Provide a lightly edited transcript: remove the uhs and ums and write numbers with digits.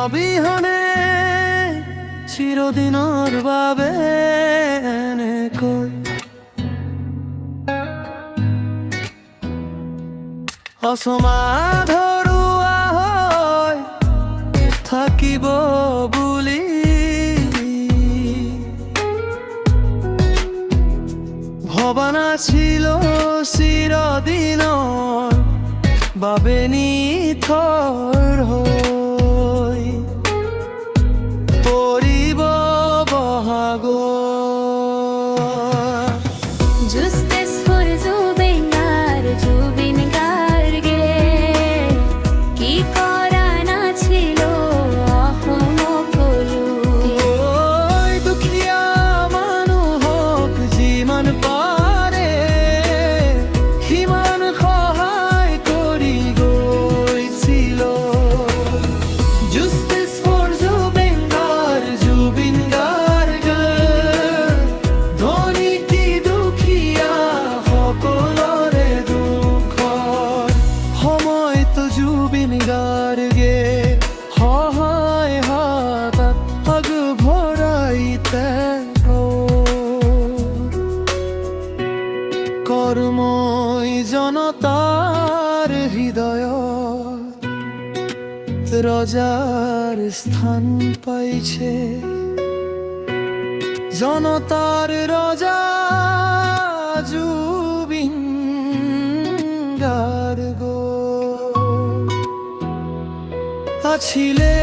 অবিহনে চিরদিনৰ বাবে এনেকৈ অসমাধৰুৱা হৈ থাকিব বুলি ভবা নাছিলো চিৰদিনৰ বাবে নিথৰ হৈ পৰিব বহাগৰ Justice for Zubin Garge কি করা না ছিল অহমকলু ওই দুখীয়া মানুহক যিমান পাৰে সিমান সহায় কৰি গৈছিল Justice for Zubin Garge ধনী দুখীয়া সকলোৰে দুখৰ সময়তো জুবিন গাৰ্গে সহায় হাতত আগবঢ়াইতে কৰ্মই জনতাৰ হৃদয়ত ৰজাৰ স্থান পাইছে জনতাৰ ৰজা জুবিন গাৰ্গ আছিলে